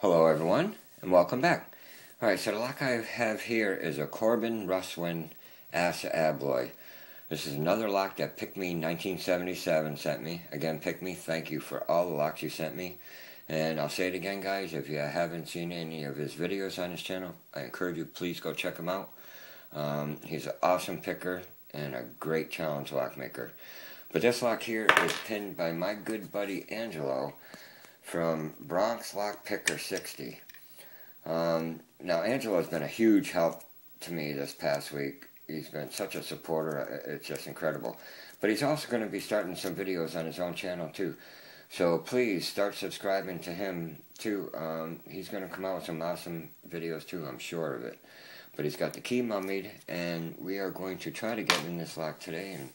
Hello everyone, and welcome back. Alright, so the lock I have here is a Corbin Russwin ASSA ABLOY. This is another lock that PickME 1977 sent me. Again, PickME, thank you for all the locks you sent me. And I'll say it again, guys, if you haven't seen any of his videos on his channel, I encourage you, please go check him out. He's an awesome picker and a great challenge lock maker. But this lock here is pinned by my good buddy Angelo from Bronx Lock Picker 60. Now Angelo has been a huge help to me this past week. He's been such a supporter, it's just incredible. But he's also going to be starting some videos on his own channel too. So please start subscribing to him too. He's going to come out with some awesome videos too, I'm sure of it. But he's got the key mummied, and we are going to try to get in this lock today and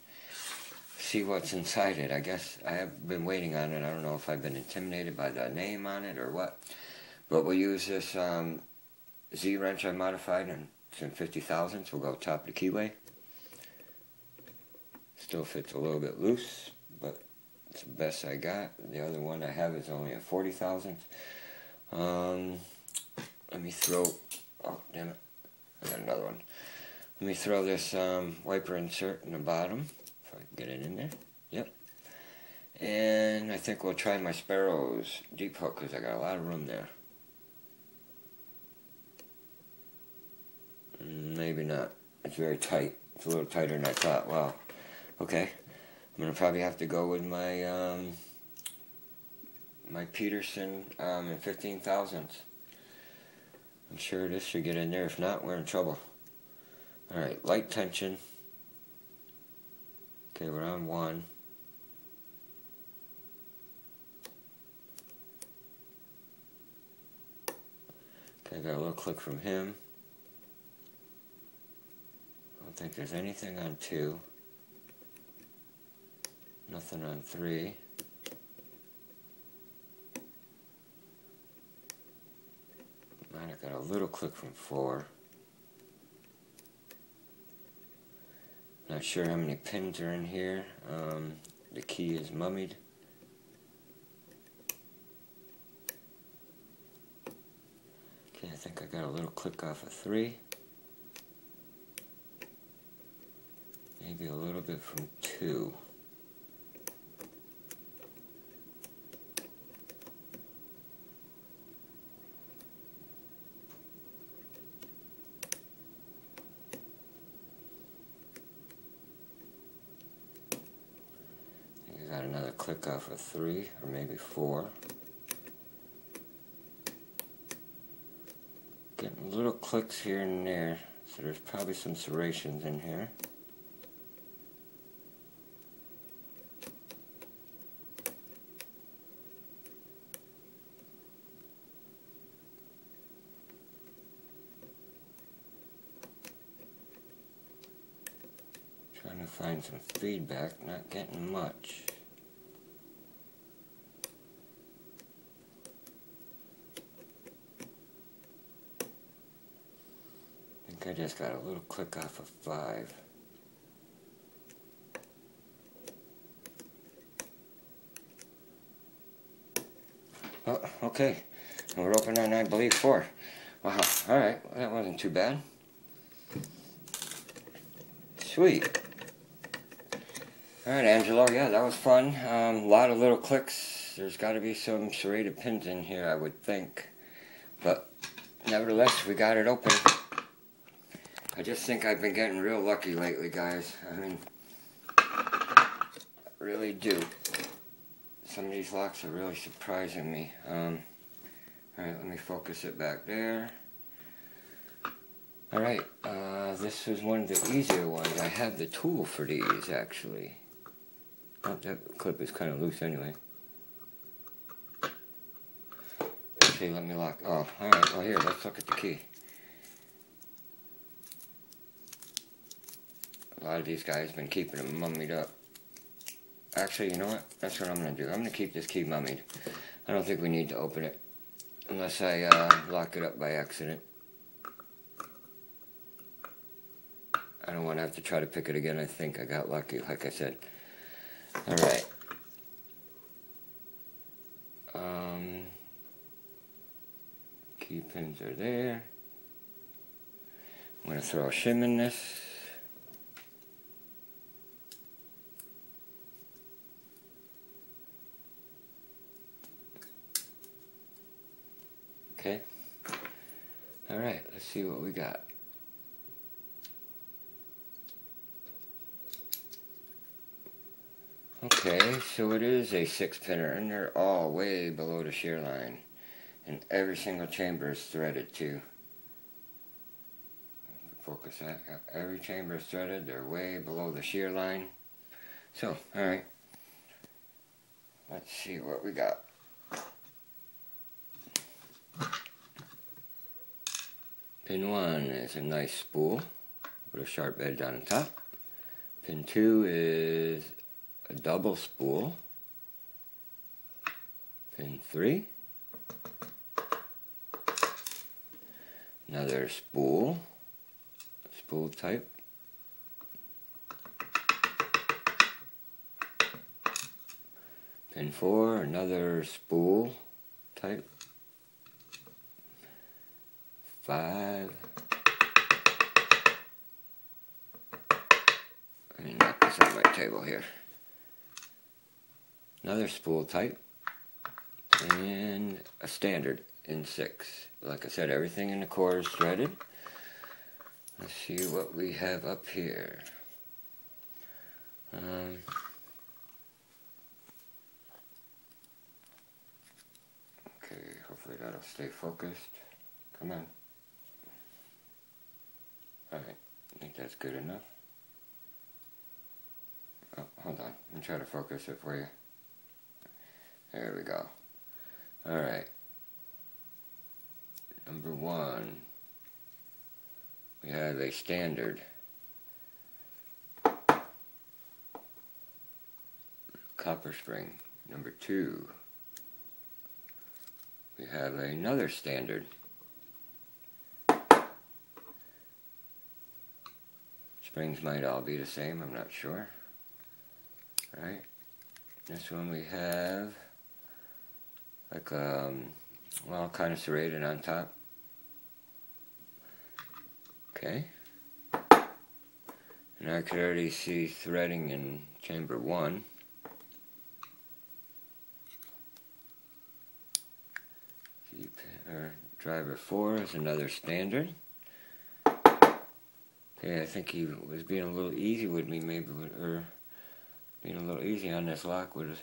see what's inside it. I guess I have been waiting on it. I don't know if I've been intimidated by the name on it or what. But we'll use this Z wrench I modified, and it's in 50 thousandths. We'll go top of the keyway. Still fits a little bit loose, but it's the best I got. The other one I have is only a 40 thousandths. Let me throw, oh damn it, I got another one. Let me throw this wiper insert in the bottom. If I can get it in there. Yep. And I think we'll try my Sparrow's deep hook because I got a lot of room there. Maybe not. It's very tight. It's a little tighter than I thought. Wow. Okay. I'm going to probably have to go with my my Peterson in 15 thousandths. I'm sure this should get in there. If not, we're in trouble. Alright, light tension. Okay, we're on one. Okay, I got a little click from him. I don't think there's anything on two. Nothing on three. Might have got a little click from four. Not sure how many pins are in here. The key is mummied. Okay, I think I got a little click off of three. Maybe a little bit from two. Got another click off of three, or maybe four. Getting little clicks here and there, so there's probably some serrations in here. Trying to find some feedback, not getting much. I just got a little click off of five. Oh, okay. And we're open on, I believe, four. Wow. Alright. Well, that wasn't too bad. Sweet. Alright, Angelo. Yeah, that was fun. A lot of little clicks. There's got to be some serrated pins in here, I would think. But, nevertheless, we got it open. I just think I've been getting real lucky lately, guys. I mean, I really do. Some of these locks are really surprising me. Alright, let me focus it back there. Alright, this was one of the easier ones. I have the tool for these, actually. Oh, that clip is kind of loose anyway. Okay, let me lock. Oh, alright, well here, let's look at the key. A lot of these guys have been keeping them mummied up. Actually, you know what? That's what I'm going to do. I'm going to keep this key mummied. I don't think we need to open it. Unless I lock it up by accident. I don't want to have to try to pick it again. I think I got lucky, like I said. Alright. T-pins are there. I'm going to throw a shim in this. Okay. Alright, let's see what we got. Okay, so it is a 6-pinner, and they're all way below the shear line. And every single chamber is threaded too. Focus that. Every chamber is threaded, they're way below the shear line. So, alright. Let's see what we got. Pin 1 is a nice spool with a sharp edge on the top. Pin 2 is a double spool. Pin 3, another spool type. Pin 4, another spool type. 5. Let me knock this on my table here. Another spool type. And a standard in 6. Like I said, everything in the core is threaded. Let's see what we have up here. Okay, hopefully that'll stay focused. Come on. Alright, I think that's good enough. Oh, hold on. Let me try to focus it for you. There we go. Alright. Number 1. We have a standard copper spring. Number 2. We have another standard. Springs might all be the same, I'm not sure. Right. This one we have like well, kind of serrated on top. Okay. And I could already see threading in chamber 1. Driver 4 is another standard. Okay, I think he was being a little easy with me, maybe, or being a little easy on this lock with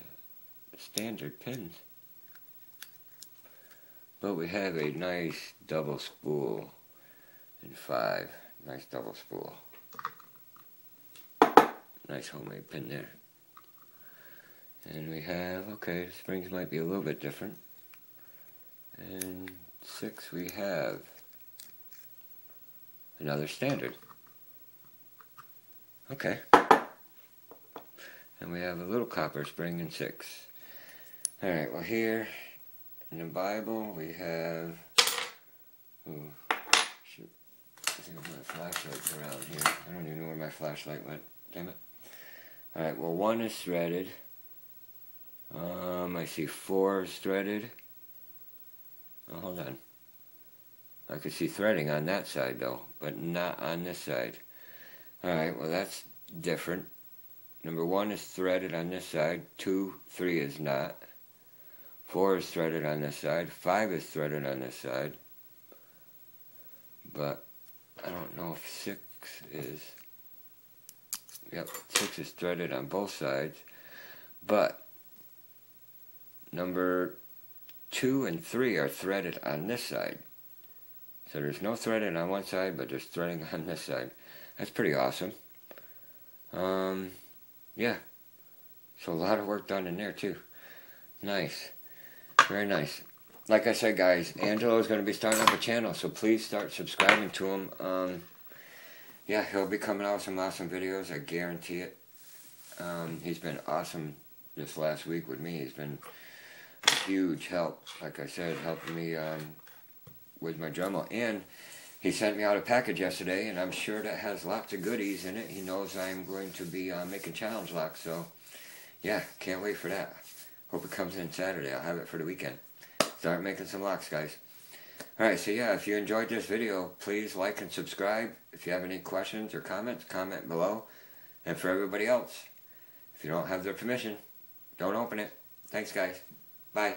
standard pins. But we have a nice double spool in 5. Nice double spool. Nice homemade pin there. And we have, okay, the springs might be a little bit different. And 6 we have another standard. Okay. And we have a little copper spring in 6. Alright, well here in the Bible we have, oh, shoot, I think my flashlight's around here. I don't even know where my flashlight went, damn it. Alright, well 1 is threaded. I see 4 is threaded. Oh, hold on. I could see threading on that side though, but not on this side. Alright, well that's different. Number 1 is threaded on this side. 2, 3 is not. 4 is threaded on this side. 5 is threaded on this side. But I don't know if 6 is. Yep, 6 is threaded on both sides. But number 2 and 3 are threaded on this side. So there's no threading on one side, but there's threading on this side. That's pretty awesome. Yeah. So a lot of work done in there too. Nice. Very nice. Like I said, guys, Angelo is going to be starting up a channel, so please start subscribing to him. Yeah, he'll be coming out with some awesome videos, I guarantee it. He's been awesome this last week with me. He's been a huge help, like I said, helping me with my Dremel. And he sent me out a package yesterday, and I'm sure that has lots of goodies in it. He knows I'm going to be making challenge locks, so yeah, can't wait for that. Hope it comes in Saturday. I'll have it for the weekend. Start making some locks, guys. Alright, so yeah, if you enjoyed this video, please like and subscribe. If you have any questions or comments, comment below. And for everybody else, if you don't have their permission, don't open it. Thanks, guys. Bye.